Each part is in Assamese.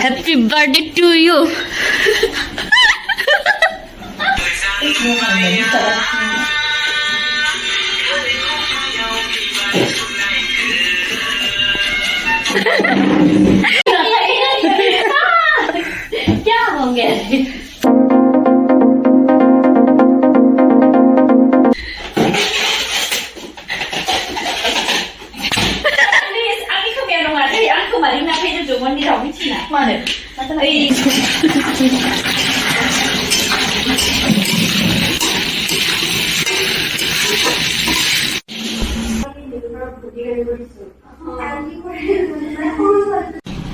Happy birthday to you. क्या हो गया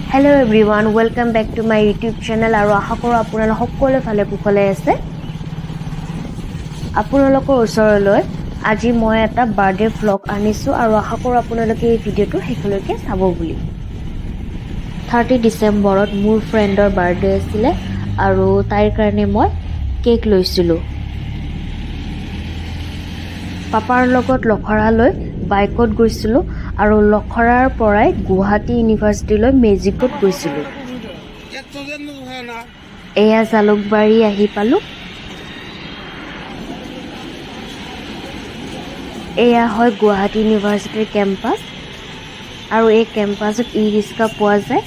Hello everyone, welcome back to my YouTube channel আৰু আশা কৰোঁ আপোনালোক সকলোৱে ভালে কুশলে আছে আপোনালোকৰ ওচৰলৈ আজি মই এটা বাৰ্থডে ভ্লগ আনিছো আৰু আশা কৰোঁ আপোনালোকে এই ভিডিঅটো শেষলৈকে চাব বুলি 30 ডিসেম্বৰত মোৰ ফ্ৰেণ্ডৰ বাৰ্থডে আছিল আৰু তাইৰ কাৰণে মই কেক লৈছিলো পাপাৰ লগত লখৰালৈ বাইকত গৈছিলো আৰু লখৰাৰ পৰাই গুৱাহাটী ইউনিভাৰ্চিটিলৈ মেজিকত গৈছিলো এয়া জালুকবাৰী আহি পালো এয়া হয় গুৱাহাটী ইউনিভাৰ্চিটিৰ কেম্পাছ আৰু এই কেম্পাছত ই-ৰিক্সা পোৱা যায়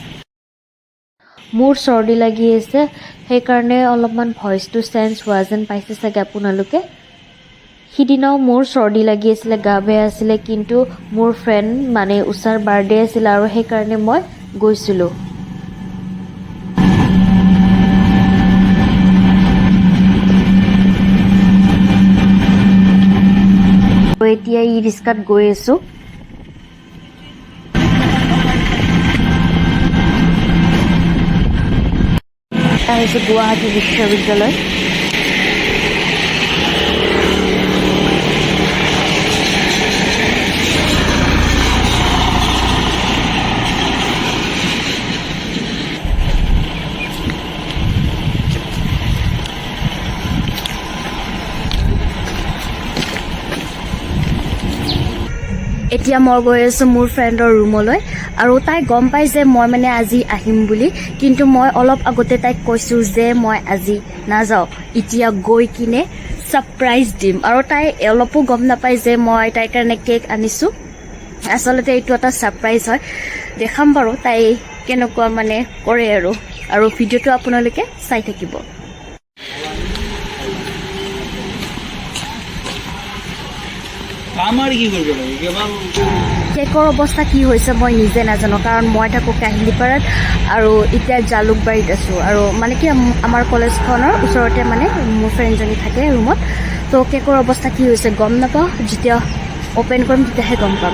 মোৰ চৰ্দি লাগি আছে সেই কাৰণে অলপমান ভয়েসটো চেঞ্জ হোৱা যেন পাইছে চাগে আপোনালোকে সিদিনাও মোৰ চৰ্দি লাগি আছিল গা বেয়া আছিল কিন্তু মোৰ ফ্ৰেণ্ড মানে উছাৰ বাৰ্থডে আছিল আৰু সেই কাৰণে মই গৈছিলো এতিয়া ই ৰিক্সাত গৈ আছো আহিছো গুৱাহাটী বিশ্ববিদ্যালয় এতিয়া মই গৈ আছো মোৰ ফ্ৰেণ্ডৰ ৰুমলৈ আৰু তাই গম পাই যে মই মানে আজি আহিম বুলি কিন্তু মই অলপ আগতে তাইক কৈছো যে মই আজি নাযাও এতিয়া গৈ কিনে সাৰপ্ৰাইজ দিম আৰু তাই অলপো গম নাপাই যে মই তাইৰ কাৰণে কেক আনিছো আসলতে এইটো এটা সাৰপ্ৰাইজ হয় দেখাম বাৰু তাই কেনেকুৱা মানে কৰে আৰু ভিডিঅটো আপোনালোকে চাই থাকিব আমাৰ কি কৰবে কেবল কেকৰ অৱস্থা কি হৈছে মই নিজে নাজানো কাৰণ মই থাকো কাহিলীপাৰাত আৰু এতিয়া জালুকবাৰীত আছো আৰু মানে কি আমাৰ কলেজখনৰ ওচৰতে মানে মোৰ ফ্ৰেণ্ডজনী থাকে ৰুমত তো কেকৰ অৱস্থা কি হৈছে গম নাপাওঁ যেতিয়া ওপেন কৰিম তেতিয়াহে গম পাম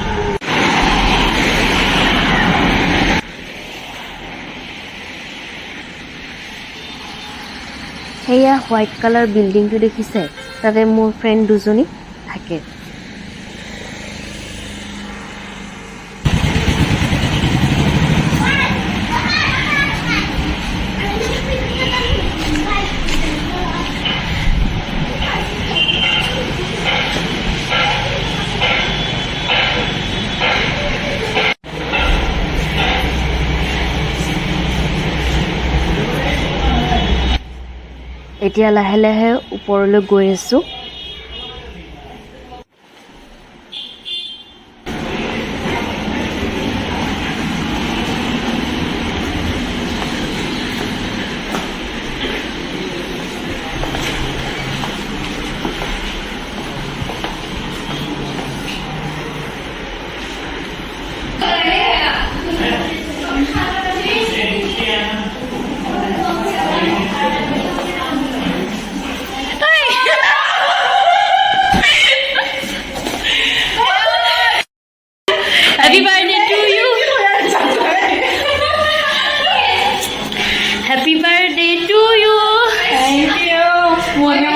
সেয়া হোৱাইট কালাৰ বিল্ডিংটো দেখিছে তাতে মোৰ ফ্ৰেণ্ড দুজনী থাকে এতিয়া লাহে লাহে ওপৰলৈ গৈ আছো Happy birthday to you. Happy birthday to you. Thank you. Mone.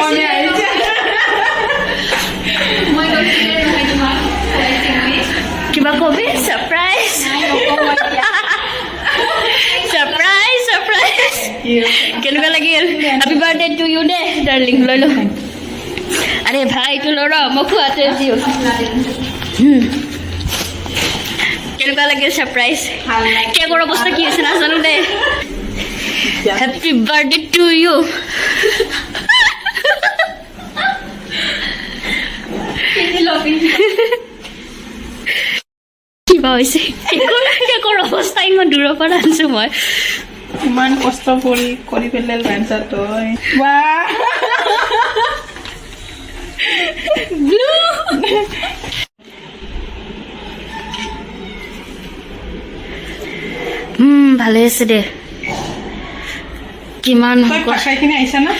Kiba kobe surprise. Surprise. Kenuka lagi? Happy birthday to you deh, darling. Lolo. Are bhai tu loro, mau kuat dia. কেনেকুৱা লাগে সাৰপ্ৰাইজ কেকৰ অৱস্থা কি হৈছে নাজানো দে Happy birthday to you. কিবা হৈছে কেকৰ অৱস্থা ইমান দূৰৰ পৰা আনিছো মই ইমান কষ্ট কৰি পেলাই লাঞ্চা তই ভালে আছে দে কিমান খাইখিনি আহিছা না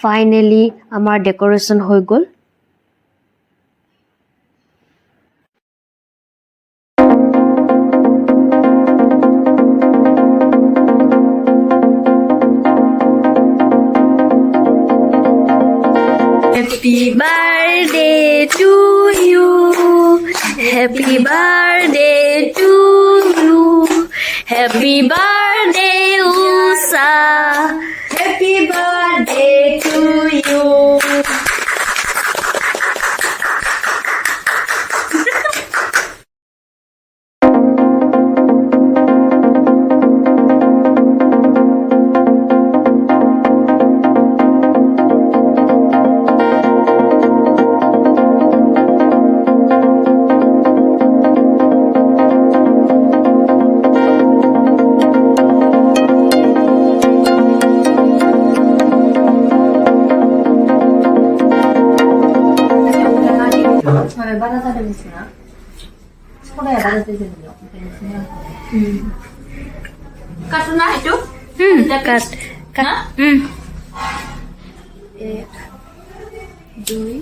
ফাইনেলি আমাৰ ডেকোৰেশ্যন হৈ গ'ল Happy birthday to you. Happy birthday to you. Happy birthday, Usa. Happy birthday to you. কাটো না সেইটো কাট কাট এক দুই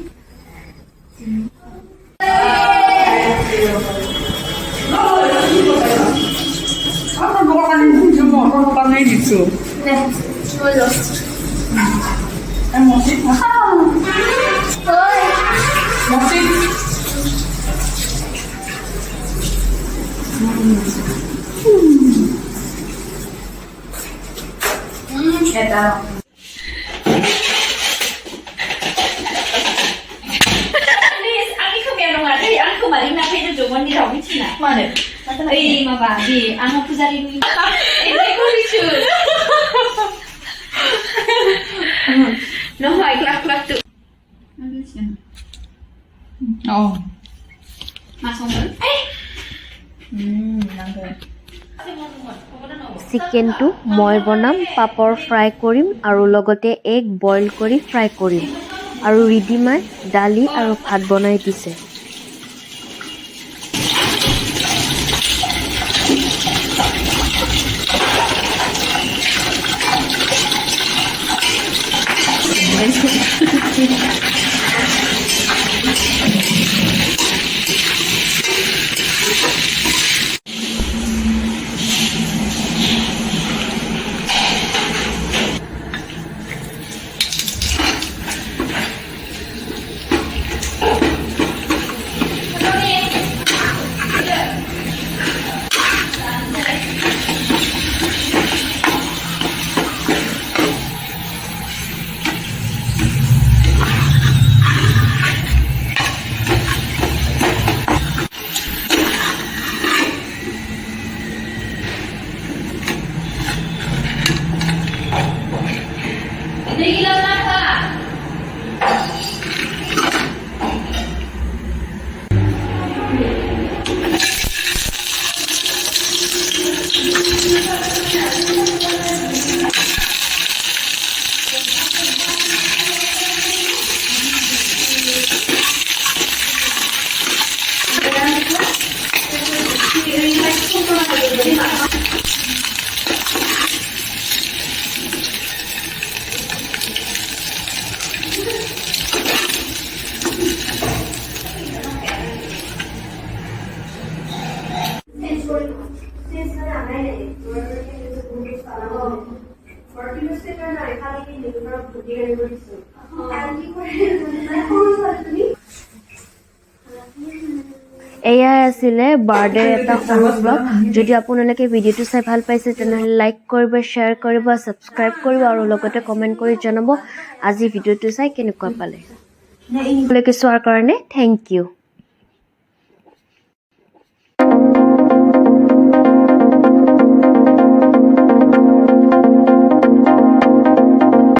এটা Mana? Ei, mabadi, amo puzari ni. Ini kulicu. No, I clap tu. Oh. Masuk kan? চিকেনটো মই বনাম পাপৰ ফ্ৰাই কৰিম আৰু লগতে এগ বইল কৰি ফ্ৰাই কৰিম আৰু ৰিদিমাই দালি আৰু ভাত বনাই দিছে এয়া আছিলে বাৰ্থডে এটা সৰু ব্লগ যদি আপোনালোকে ভিডিঅ'টো চাই ভাল পাইছে তেনেহ'লে লাইক কৰিব শ্বেয়াৰ কৰিব ছাবস্ক্ৰাইব কৰিব আৰু লগতে কমেণ্ট কৰি জনাব আজি ভিডিঅ'টো চাই কেনেকুৱা পালে চোৱাৰ কাৰণে থেংক ইউ